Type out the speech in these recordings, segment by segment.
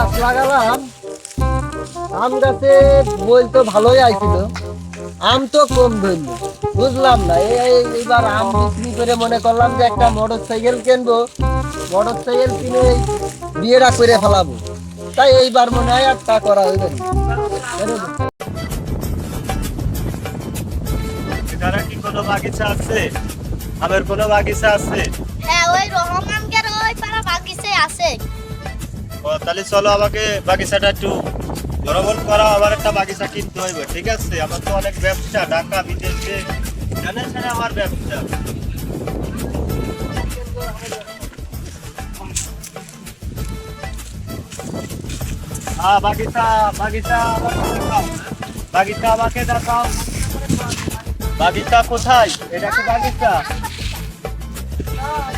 গাছ লাগালাম, আম গাছে বই তো ভালোই আইছিল, আম তো কম ধরল। বুঝলাম না, এইবার আম বিক্রি করে মনে করলাম যে একটা মোটর সাইকেল কিনবো, মোটর সাইকেল কিনে বিয়েটা করে ফেলাবো। তাই এইবার মনে হয় আর তা করা হইবে না। এখানে কি কোনো বাগিচা আছে? আমের কোনো বাগিচা আছে? হ্যাঁ, ওই রহমানদের ওই পাড়া বাগিচায় আছে। ও তাহলে চলো, আমাকে বাগিচাটা একটু জনবল করা। আমার একটা বাগিচা কিনতে হইবে, ঠিক আছে? আমার তো অনেক ব্যবসা, ঢাকা বিদেশে জানেন স্যার আমার ব্যবসা। হ্যাঁ, বাগিচা বাগিচা আমাকে দেখাও। বাগিচা আমাকে দেখাও। বাগিচা কোথায়? এটা কি বাগিচা?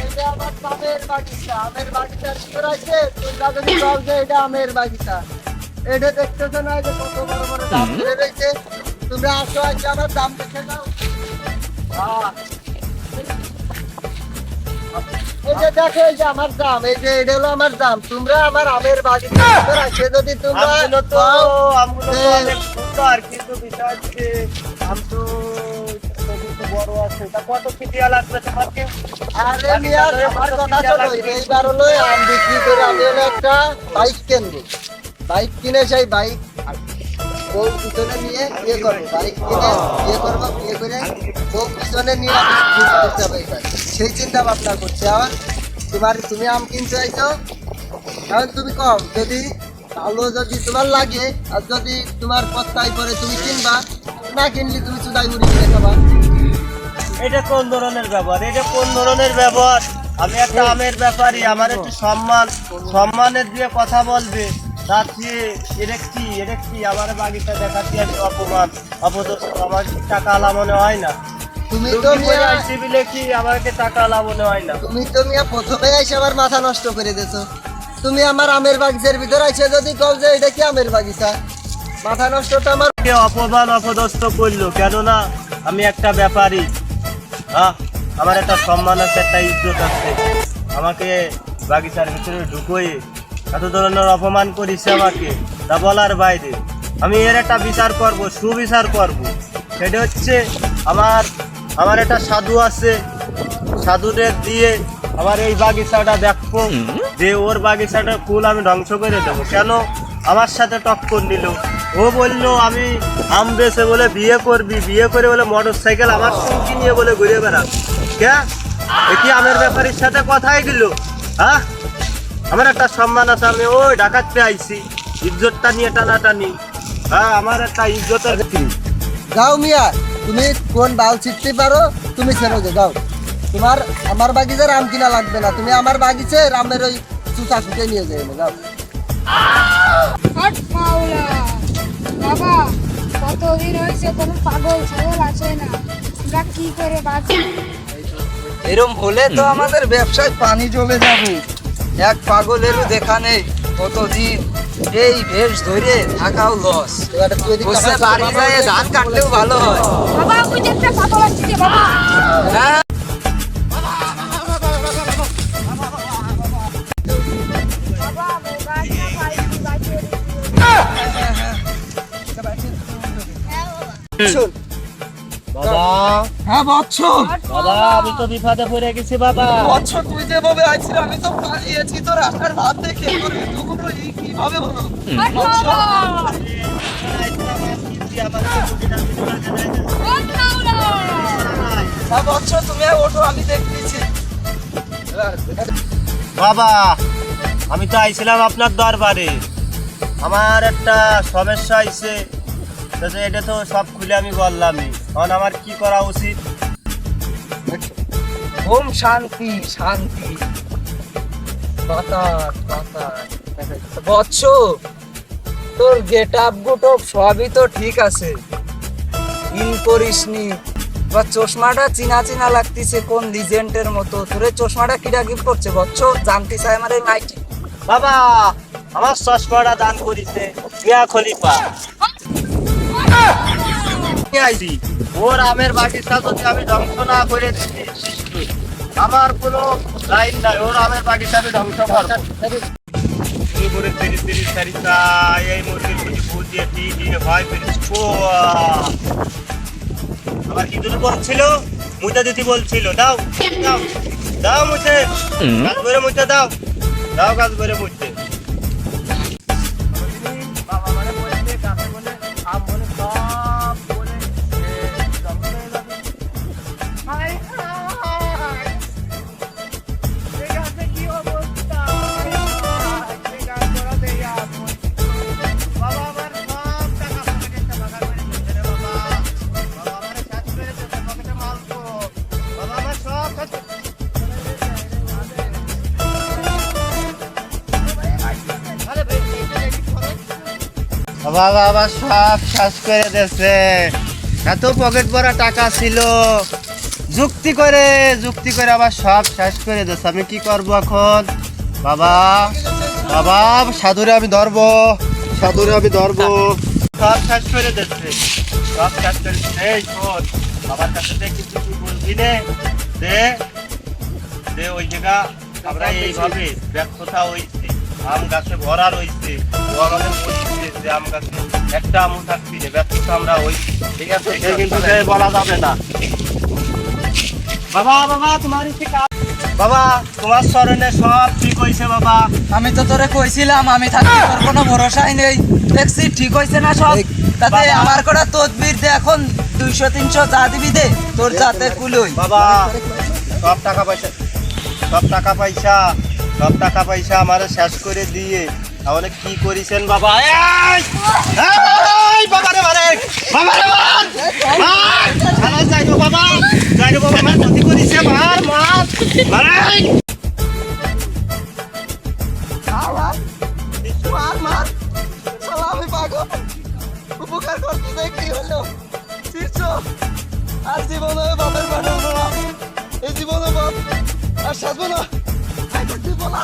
এটা আমার আমের বাগিচা, আমের বাগিচার ভিতরে আছে। তোমরা যদি বল যে এটা আমের বাগিচা, এটা দেখতেছো না যে কত বড় বড় দাম ধরে রয়েছে? তোমরা আসো, আজকে আমার দাম দেখে নাও। এই যে দেখো, এই যে আমার দাম, এই যে এটা হলো আমার দাম। তোমরা আমার আমের বাগিচার ভিতরে আছে, যদি তোমরা আমগুলো তো অনেক সুন্দর, কিন্তু বিষয় হচ্ছে আম তো বড় আছে। তা কত কি দেওয়া লাগবে তোমাকে? আরে মিয়া, আমার কথা শোনো। এইবার হলো আম বিক্রি করে আমি হলো একটা বাইক কিনবো। বাইক কিনে সেই বাইক বউ পিছনে নিয়ে বিয়ে করবো। বাইক কিনে বিয়ে করবো, বিয়ে করে বউ পিছনে নিয়ে আমি ঘুরতে যেতে হবে। এবার সেই চিন্তা ভাবনা করছি। আবার তুমি আম কিনতে চাইছো, এখন তুমি কম, যদি ভালো যদি তোমার লাগে আর যদি তোমার পত্তায় পরে তুমি কিনবা, না কিনলে তুমি চুদাই মুড়ি কিনে খাবা। এটা কোন ধরনের ব্যবহার? এটা কোন ধরনের ব্যবহার? আমি একটা আমের ব্যাপারী, আমার একটু সম্মানের দিয়ে কথা বলবে। তাতে এটা কি আমার বাগিচা দেখাচ্ছি আমি অপমান, অপদস্থ। আমার টাকা আলা মনে হয় না। তুমি তো মিয়া সিভিলে কি আমাকে টাকা আলা মনে হয় না। তুমি তো মিয়া প্রথমে এসে আবার মাথা নষ্ট করে দিয়েছো। তুমি আমার আমের বাগিচার ভিতরে এসে যদি কও যে এটা কি আমের বাগিচা, মাথা নষ্টটা আমার। কে অপমান অপদস্থ করলো? কেননা আমি একটা ব্যাপারী। আমার একটা সম্মান আছে, একটা ইজ্জত আছে। আমাকে বাগিচার ভিতরে ঢুকোই এত ধরনের অপমান করিছে আমাকে, তা বলার বাইরে। আমি এর একটা বিচার করব, সুবিচার করব। সেটা হচ্ছে আমার একটা সাধু আছে, সাধুদের দিয়ে আমার এই বাগিচাটা দেখবো যে ওর বাগিচাটা ফুল আমি ধ্বংস করে দেবো। কেন আমার সাথে টক্কর নিল? ও বললো আমি আম বেচে বলে বিয়ে করবি, বিয়ে করে বলে মোটর সাইকেল আমার সঙ্গে নিয়ে বলে ঘুরে বেড়াস। কে কি আমের ব্যাপারীর সাথে কথাই দিল? আমার একটা সম্মান আছে, আমি ওই ডাকাতে আইছি, ইজ্জতটা নিয়ে টানাটানি। আমার একটা ইজ্জতের। যাও মিয়া, তুমি কোন বাল ছিটতে পারো তুমি ছেড়ে যাও। তোমার আমার বাগিচার আম কিনা লাগবে না, তুমি আমার বাগিচার আমের ওই চুচা ছুটে নিয়ে যাবে। যাও। হট মাওলা বাবা, কতদিন হয়েছে কোনো পাগল ছাগল আছে না, আমরা কি করে বাঁচি? এরম হলে তো আমাদের ব্যবসায় পানি জমে যাবে। এক পাগলেরও দেখা নেই কতদিন, এই বেশ ধরে থাকাও লস। এবার তুই এদিকে বসে আসো, বাড়ি বাবা, যায় ধান কাটলেও ভালো হয়। বাবা, ওই যে একটা পাগল আসছে বাবা। হ্যাঁ, বাবা, মোবাইলটা পাইছি বাঁচিয়ে দিও। শোন। বাবা হ্যাঁ বৎস, বাবা, আমি তো বিপদে পড়ে গেছি বাবা। বৎস তুই যেভাবে আইছিস আমি তো পালিয়েছি তোর রাস্তার ভাত দেখে। তোর দুগুলো এই কিভাবে হলো? হট মাওলা, হট মাওলা। হ্যাঁ বৎস, তুমি ওঠো, আমি দেখতেছি। বাবা, আমি তো আইছিলাম আপনার দরবারে, আমার একটা সমস্যা হয়েছে। এটা তো সব খুলে আমি বললামই। এখন আমার কি করা উচিত? ওম শান্তি শান্তি। বাতাস বাতাস। বৎস, তোর গেট আপ গুটপ সবই তো ঠিক আছে, ইন করিসনি। বা চশমাটা চিনা চিনা লাগতেছে, কোন লিজেন্ডের মতো। তোর এই চশমাটা কিরা গিফট করছে বৎস? জানতে চাই আমার এই মাইক। বাবা, আমার চশমাটা দান করিছে মিয়া খলিফা। ওর আমের বাগিচা যদি আমি ধ্বংস না করে দিচ্ছি, আমার কোনো লাইন নাই। ওর আমের বাগিচা আমি ধ্বংস করবো। উপরে তিরিশ তিরিশ তারিখা এই মুরগির প্রতি ফুল দিয়ে টিটি হয় আবার কি দুটো বলছিল মুইতা দিতে বলছিল দাও দাও দাও মুছে গাছ ভরে মুছে দাও দাও গাছ ভরে মুছতে বাবা মানে বলছে গাছে বলে আম বলে সব বলে জঙ্গলে যাবে হাই হাই এই গাছে কি অবস্থা এই গাছ ধরাতে বাবা আমার সব টাকা পকেটে বাগান করে দিচ্ছে রে বাবা বাবা আমার সাথ করে দিচ্ছে পকেটে মাল তো বাবা আমার সব কাজ বাবা আবার সব শেষ করে দিয়েছে এত পকেট ভরা টাকা ছিল যুক্তি করে আবার সব শেষ করে দিয়েছে আমি কি করব এখন বাবা বাবা সাধুরে আমি ধরবো সব শেষ করে দিচ্ছে সব শেষ করে দিচ্ছে এই শোন বাবার কাছে দেখি তুই বলবি রে দে ওই জায়গা আমরা এইভাবে ব্যর্থতা হয়েছে আম গাছে ভরা রয়েছে ও আমাদের বলছে যে আম গাছে একটা আমও থাকবি না ব্যর্থতা আমরা হয়েছি ঠিক আছে কিন্তু বলা যাবে না বাবা বাবা তোমার বাবা তোমার স্মরণে সব ঠিক হয়েছে বাবা আমি তো তোরে কইছিলাম আমি থাকি তোর কোনো ভরসাই নেই দেখছি ঠিক হয়েছে না সব তাতে বাবা। আমার কটা তদবির দে এখন 200-300 যা দিবি দে তোর যাতে কুলই বাবা সব টাকা পয়সা আমার শেষ করে দিয়ে তাহলে কি করেছেন বাবা বাবারে যাইব বাবা আমার ক্ষতি করেছে মার আমি পাগল উপকার করতে যাই কি হলো শীর্ষ আর জীবনে বাপের বাড়ি এই জীবনে বাপ আর সাজবো না বলা